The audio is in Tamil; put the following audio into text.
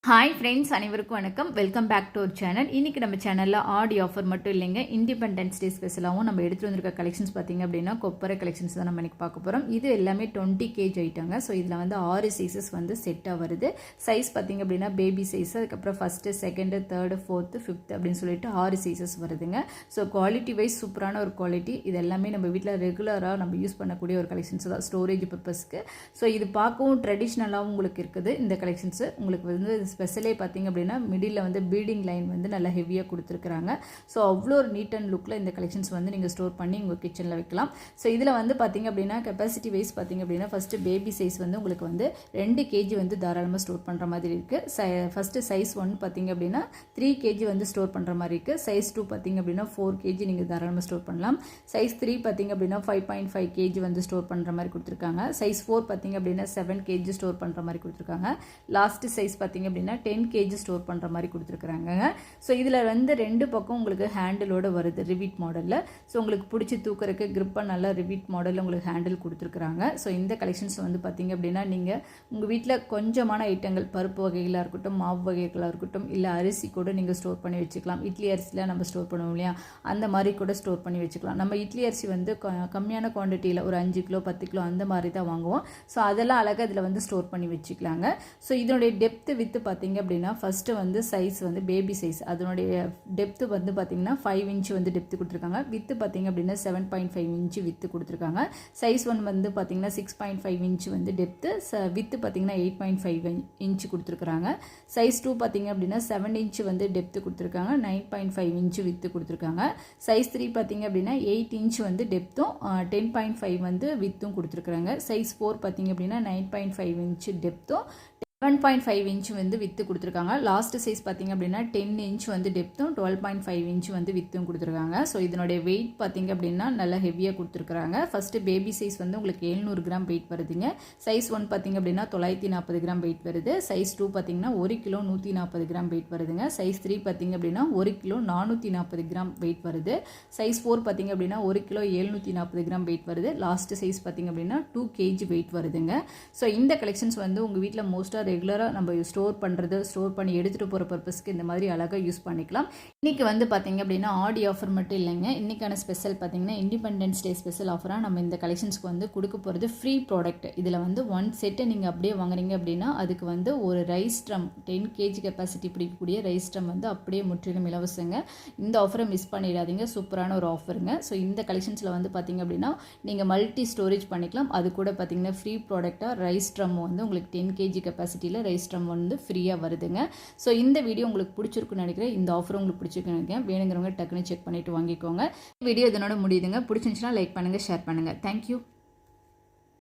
ஹாய் ஃப்ரெண்ட்ஸ், அனைவருக்கும் வணக்கம். Welcome back to our channel. இன்றைக்கி நம்ம சேனலில் ஆடி ஆஃபர் மட்டும் இல்லைங்க, இண்டிபெண்டன்ஸ் டே ஸ்பெஷலாகவும் நம்ம எடுத்துகிட்டு வந்திருக்க கலெக்ஷன்ஸ் பார்த்திங்க அப்படின்னா கொப்பரை கலெக்ஷன்ஸ் தான் நம்ம இன்றைக்கி பார்க்க போகிறோம். இது எல்லாமே 20 kg ஐட்டங்க. ஸோ இதில் வந்து 6 சைஸஸ் வந்து செட்டாக வருது. சைஸ் பார்த்திங்க அப்படின்னா பேபி சைஸ், அதுக்கப்புறம் first, second, third, fourth, fifth அப்படின்னு சொல்லிட்டு 6 சைஸஸ் வருதுங்க. ஸோ குவாலிட்டி வைஸ் சூப்பரான ஒரு குவாலிட்டி. இது எல்லாமே நம்ம வீட்டில் ரெகுலராக நம்ம யூஸ் பண்ணக்கூடிய ஒரு கலெக்ஷன்ஸ் தான், ஸ்டோரேஜ் பர்பஸ்க்கு. ஸோ இது பார்க்கவும் ட்ரெடிஷ்னலாகவும் உங்களுக்கு இருக்குது. இந்த கலெக்ஷன்ஸு உங்களுக்கு வந்து ஸ்பெஷலே பார்த்திங்க அப்படின்னா மிடில் வந்து பீடிங் லைன் வந்து நல்லா ஹெவியாக கொடுத்துருக்குறாங்க. ஸோ அவ்வளோ ஒரு நீட் அண்ட் லுக்கில் இந்த கலெக்ஷன்ஸ் வந்து நீங்கள் ஸ்டோர் பண்ணி உங்கள் கிச்சனில் வைக்கலாம். ஸோ இதில் வந்து பார்த்திங்க அப்படின்னா கெப்பாசிட்டி வைஸ் பார்த்திங்க அப்படின்னா ஃபஸ்ட்டு பேபி சைஸ் வந்து உங்களுக்கு வந்து 2 kg வந்து தாராளமாக ஸ்டோர் பண்ணுற மாதிரி இருக்குது. ஃபஸ்ட்டு சைஸ் 1 பார்த்திங்க அப்படின்னா 3 kg வந்து ஸ்டோர் பண்ணுற மாதிரி இருக்குது. சைஸ் 2 பார்த்திங்க அப்படின்னா 4 kg நீங்கள் தாராளமாக ஸ்டோர் பண்ணலாம். சைஸ் 3 பார்த்திங்க அப்படின்னா 5.5 kg வந்து ஸ்டோர் பண்ணுற மாதிரி கொடுத்துருக்காங்க. சைஸ் 4 பார்த்திங்க அப்படின்னா 7 kg ஸ்டோர் பண்ணுற மாதிரி கொடுத்துருக்காங்க. லாஸ்ட் சைஸ் பார்த்திங்க அப்படின்னா 10 kg ஸ்டோர் பண்ணுற மாதிரி கொடுத்துருக்குறாங்க. ஸோ இதில் வந்து 2 பக்கம் உங்களுக்கு ஹேண்டிலோடு வருது ரிவீட் மாடலில். ஸோ உங்களுக்கு பிடிச்சி தூக்கிறதுக்கு கிரிப்பாக நல்லா ரிவீட் மாடலில் உங்களுக்கு ஹேண்டில் கொடுத்துருக்குறாங்க. ஸோ இந்த கலெக்ஷன்ஸ் வந்து பார்த்திங்க அப்படின்னா நீங்கள் உங்கள் வீட்டில் கொஞ்சமான ஐட்டங்கள், பருப்பு வகைகளாக இருக்கட்டும், மாவு வகைகளாக இருக்கட்டும், இல்லை அரிசி கூட நீங்கள் ஸ்டோர் பண்ணி வச்சுக்கலாம். இட்லி அரிசிலாம் நம்ம ஸ்டோர் பண்ணுவோம் இல்லையா, அந்த மாதிரி கூட ஸ்டோர் பண்ணி வச்சுக்கலாம். நம்ம இட்லி அரிசி வந்து கம்மியான குவான்டிட்டியில் ஒரு 5 கிலோ 10 கிலோ அந்த மாதிரி தான் வாங்குவோம். ஸோ அதெல்லாம் அழகாக இதில் வந்து ஸ்டோர் பண்ணி வச்சுக்கலாங்க. ஸோ இதனுடைய டெப்த்து வித்து பார்த்திங்க அப்படின்னா ஃபஸ்ட்டு வந்து சைஸ் வந்து பேபி சைஸ், அதனுடைய டெப்த்து வந்து பார்த்திங்கன்னா 5 inch வந்து டெப்த்து கொடுத்துருக்காங்க. வித்து பார்த்திங்க அப்படின்னா 7.5 inch வித்து கொடுத்துருக்காங்க. சைஸ் 1 வந்து பார்த்திங்கன்னா 6.5 inch வந்து டெப்த்து, வித்து பார்த்திங்கன்னா 8.5 inch கொடுத்துருக்குறாங்க. சைஸ் 2 பார்த்திங்க அப்படின்னா 7 inch வந்து டெப்த்து கொடுத்துருக்காங்க. 9.5 inch வித்து கொடுத்துருக்காங்க. சைஸ் 3 பார்த்திங்க அப்படின்னா 8 inch வந்து டெப்த்தும் 10.5 வந்து வித்தும் கொடுத்துருக்குறாங்க. சைஸ் 4 பார்த்திங்க அப்படின்னா 9.5 inch டெப்த்தும் 1.5 inch வந்து வித்து கொடுத்துருக்காங்க. லாஸ்ட் சைஸ் பார்த்திங்க அப்படின்னா 10 inch வந்து டெப்த்தும் 12.5 inch வந்து வித்தும் கொடுத்துருக்காங்க. ஸோ இதனுடைய வெயிட் பார்த்திங்க அப்படின்னா நல்லா ஹெவியாக கொடுத்துருக்குறாங்க. ஃபஸ்ட்டு பேபி சைஸ் வந்து உங்களுக்கு 700 கிராம் வெயிட் வருதுங்க. சைஸ் 1 பார்த்திங்க அப்படின்னா 940 கிராம் வெயிட் வருது. சைஸ் 2 பார்த்திங்கன்னா 1 கிலோ 140 கிராம் வெயிட் வருதுங்க. சைஸ் 3 பார்த்திங்க அப்படின்னா 1 கிலோ 440 கிராம் வெயிட் வருது. சைஸ் 4 பார்த்திங்க அப்படின்னா 1 கிலோ 740 கிராம் வெயிட் வருது. லாஸ்ட் சைஸ் பார்த்திங்க அப்படின்னா 2 kg வெயிட் வருதுங்க. ஸோ இந்த கலெக்ஷன்ஸ் வந்து உங்கள் வீட்டில் மோஸ்ட்டாக ரெகுலராக நம்ம ஸ்டோர் பண்ணி எடுத்துகிட்டு போகிற பர்பஸ்க்கு இந்த மாதிரி அழகாக யூஸ் பண்ணிக்கலாம். இன்றைக்கி வந்து பார்த்திங்க அப்படின்னா ஆடி ஆஃபர் மட்டும் இல்லைங்க, இன்றைக்கான ஸ்பெஷல் பார்த்திங்கன்னா இண்டிபெண்டன்ஸ் டே ஸ்பெஷல் ஆஃபராக நம்ம இந்த கலெக்ஷன்ஸ்க்கு வந்து கொடுக்க போகிறது ஃப்ரீ ப்ராடக்ட். இதில் வந்து 1 செட்டை நீங்கள் அப்படியே வாங்குறீங்க அப்படின்னா அதுக்கு வந்து ஒரு ரைஸ் ட்ரம் 10 kg கெப்பாசிட்டி பிடிக்கக்கூடிய ரைஸ் ட்ரம் வந்து அப்படியே முற்றிலும் இலவசங்க. இந்த ஆஃபரை மிஸ் பண்ணிடாதீங்க, சூப்பரான ஒரு ஆஃபருங்க. ஸோ இந்த கலெக்ஷன்ஸில் வந்து பார்த்திங்க அப்படின்னா நீங்கள் மல்டி ஸ்டோரேஜ் பண்ணிக்கலாம். அது கூட பார்த்திங்கன்னா ஃப்ரீ ப்ராடக்டாக ரைஸ் ட்ரம் வந்து உங்களுக்கு 10 kg கெப்பாசிட்டி ரைஸ் ட்ரம் வந்து ஃப்ரீயாக வருதுங்க. ஸோ இந்த வீடியோ உங்களுக்கு பிடிச்சிருக்குன்னு நினைக்கிறேன். இந்த ஆஃபர் உங்களுக்கு பிடிச்சிருக்குன்னு நினைக்கிறேன். வேணுங்கிறவங்க டக்குன்னு செக் பண்ணிவிட்டு வாங்கிக்கோங்க. வீடியோ இதனோட முடியுதுங்க. பிடிச்சிருந்துச்சுன்னா லைக் பண்ணுங்கள், ஷேர் பண்ணுங்கள். தேங்க்யூ.